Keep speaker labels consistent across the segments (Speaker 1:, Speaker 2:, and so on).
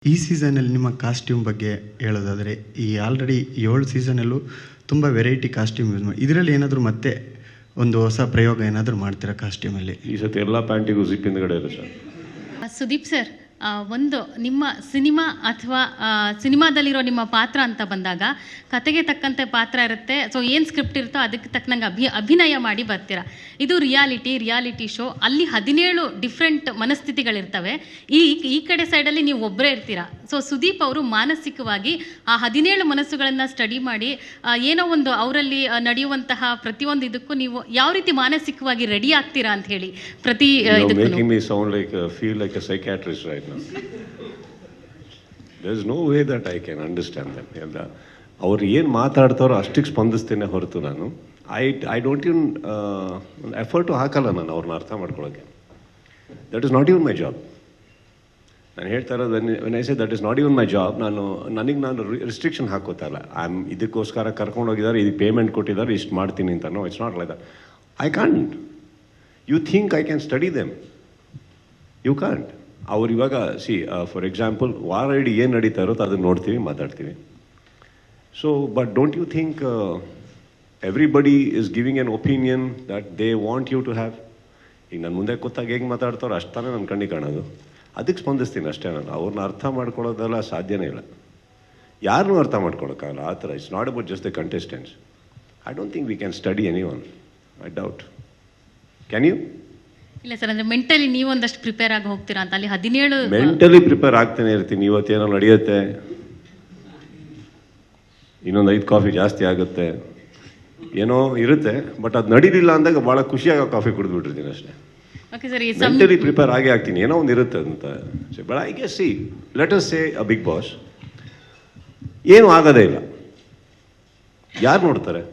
Speaker 1: ಈ ಸೀಸನಲ್ಲಿ ನಿಮ್ಮ ಕಾಸ್ಟ್ಯೂಮ್ ಬಗ್ಗೆ ಹೇಳೋದಾದರೆ, ಈ ಆಲ್ರೆಡಿ 7 ಸೀಸನಲ್ಲೂ ತುಂಬ ವೆರೈಟಿ ಕಾಸ್ಟ್ಯೂಮ್ ಯೂಸ್ ಮಾಡಿ, ಇದರಲ್ಲಿ ಏನಾದರೂ ಮತ್ತೆ ಒಂದು ಹೊಸ ಪ್ರಯೋಗ ಏನಾದರೂ ಮಾಡ್ತೀರಾ ಕಾಸ್ಟ್ಯೂಮಲ್ಲಿ?
Speaker 2: ಈ ಸತಿ ಎಲ್ಲ ಪ್ಯಾಂಟಿಗೂ ಜಿಪ್ ಹಿಂದ್ಗಡೆ ಇದೆ ಸರ್.
Speaker 3: ಸುದೀಪ್ ಸರ್, ಒಂದು ನಿಮ್ಮ ಸಿನಿಮಾ ಅಥವಾ ಸಿನಿಮಾದಲ್ಲಿರೋ ನಿಮ್ಮ ಪಾತ್ರ ಅಂತ ಬಂದಾಗ ಕತೆಗೆ ತಕ್ಕಂತೆ ಪಾತ್ರ ಇರುತ್ತೆ. ಸೊ ಏನು ಸ್ಕ್ರಿಪ್ಟ್ ಇರುತ್ತೋ ಅದಕ್ಕೆ ತಕ್ಕನಂಗೆ ಅಭಿನಯ ಮಾಡಿ ಬರ್ತೀರಾ. ಇದು ರಿಯಾಲಿಟಿ ಶೋ. ಅಲ್ಲಿ 17 ಡಿಫ್ರೆಂಟ್ ಮನಸ್ಥಿತಿಗಳಿರ್ತವೆ. ಈ ಕಡೆ ಸೈಡಲ್ಲಿ ನೀವು ಒಬ್ಬರೇ ಇರ್ತೀರಾ. ಸೊ ಸುದೀಪ್ ಅವರು ಮಾನಸಿಕವಾಗಿ ಆ 17 ಮನಸ್ಸುಗಳನ್ನು ಸ್ಟಡಿ ಮಾಡಿ ಏನೋ ಒಂದು ಅವರಲ್ಲಿ ನಡೆಯುವಂತಹ ಪ್ರತಿಯೊಂದು ಇದಕ್ಕೂ ನೀವು ಯಾವ ರೀತಿ ಮಾನಸಿಕವಾಗಿ ರೆಡಿ ಆಗ್ತೀರಾ ಅಂತ ಹೇಳಿ ಪ್ರತಿ
Speaker 2: There is no way that I can understand them. ಅವ್ರು ಏನು ಮಾತಾಡ್ತಾರೋ ಅಷ್ಟಿಗೆ ಸ್ಪಂದಿಸ್ತೇನೆ ಹೊರತು ನಾನು ಐ ಡೋಂಟ್ ಇವನ್ ಎಫರ್ಟು ಹಾಕಲ್ಲ ನಾನು ಅವ್ರನ್ನ ಅರ್ಥ ಮಾಡ್ಕೊಳ್ಳೋಕ್ಕೆ. That is not even my job. ನಾನು ಹೇಳ್ತಾ ಇರೋದು when I say that is not even my job, ನಾನು ರಿಸ್ಟ್ರಿಕ್ಷನ್ ಹಾಕೋತಾ ಇಲ್ಲ. ಇದಕ್ಕೋಸ್ಕರ ಕರ್ಕೊಂಡು ಹೋಗಿದ್ದಾರೆ, ಇದಕ್ಕೆ ಪೇಮೆಂಟ್ ಕೊಟ್ಟಿದ್ದಾರೆ, ಇಷ್ಟು ಮಾಡ್ತೀನಿ ಅಂತ. No, it's not like that. I can't. You think I can study them? You can't. ಅವ್ರು ಇವಾಗ ಫಾರ್ ಎಕ್ಸಾಂಪಲ್ ವಾರ ಇಡೀ ಏನು ನಡೀತಾ ಇರೋದು ಅದನ್ನು ನೋಡ್ತೀವಿ, ಮಾತಾಡ್ತೀವಿ. So but don't you think everybody is giving an opinion that they want you to have? ಈಗ ನನ್ನ ಮುಂದೆ ಕೂತಾಗ ಹೇಗೆ ಮಾತಾಡ್ತಾರೋ ಅಷ್ಟು ತಾನೇ ನನ್ನ ಕಣ್ಣಿಗೆ ಕಾಣೋದು, ಅದಕ್ಕೆ ಸ್ಪಂದಿಸ್ತೀನಿ ಅಷ್ಟೇ. ನಾನು ಅವ್ರನ್ನ ಅರ್ಥ ಮಾಡ್ಕೊಳ್ಳೋದೆಲ್ಲ ಸಾಧ್ಯನೇ ಇಲ್ಲ. ಯಾರನ್ನೂ ಅರ್ಥ ಮಾಡ್ಕೊಳಕ್ಕಾಗಲ್ಲ ಆ ಥರ. It's not about just the contestants. I don't think we can study anyone. I doubt. Can you?
Speaker 3: ಇಲ್ಲ ಸರ್, ಅಂದರೆ ಮೆಂಟಲಿ ನೀವು ಒಂದಷ್ಟು ಪ್ರಿಪೇರ್ ಆಗಿ ಹೋಗ್ತೀರಾ ಅಂತ. ಅಲ್ಲಿ 17
Speaker 2: ಮೆಂಟಲಿ ಪ್ರಿಪೇರ್ ಆಗ್ತಾನೆ ಇರ್ತೀನಿ. ಇವತ್ತೇನೋ ನಡೆಯುತ್ತೆ, ಇನ್ನೊಂದು 5 ಕಾಫಿ ಜಾಸ್ತಿ ಆಗುತ್ತೆ, ಏನೋ ಇರುತ್ತೆ. ಬಟ್ ಅದು ನಡೀಲಿಲ್ಲ ಅಂದಾಗ ಭಾಳ ಖುಷಿಯಾಗಿ ಕಾಫಿ ಕುಡಿದ್ಬಿಟ್ಟಿರ್ತೀನಿ ಅಷ್ಟೇ.
Speaker 3: ಓಕೆ ಸರ್,
Speaker 2: ಮೆಂಟಲಿ ಪ್ರಿಪೇರ್ ಆಗೇ ಆಗ್ತೀನಿ, ಏನೋ ಒಂದು ಇರುತ್ತೆ ಅಂತ. But I guess let us say a Bigg Boss ಏನು ಆಗೋದೇ ಇಲ್ಲ. ಯಾರು ನೋಡ್ತಾರೆ?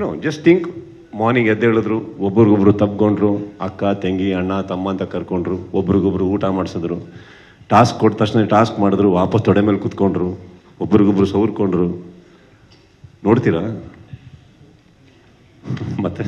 Speaker 2: No, just think. ಮಾರ್ನಿಂಗ್ ಎದ್ದೇಳಿದ್ರು, ಒಬ್ರಿಗೊಬ್ರು ತಪ್ಕೊಂಡ್ರು, ಅಕ್ಕ ತಂಗಿ ಅಣ್ಣ ತಮ್ಮ ಅಂತ ಕರ್ಕೊಂಡ್ರು, ಒಬ್ರಿಗೊಬ್ರು ಊಟ ಮಾಡಿಸಿದ್ರು, ಟಾಸ್ಕ್ ಕೊಟ್ಟ ತಕ್ಷಣ ಟಾಸ್ಕ್ ಮಾಡಿದ್ರು, ವಾಪಸ್ ತೊಡೆ ಮೇಲೆ ಕೂತ್ಕೊಂಡ್ರು, ಒಬ್ರಿಗೊಬ್ರು ಸವರ್ಕೊಂಡ್ರು. ನೋಡ್ತೀರಾ ಮತ್ತೆ?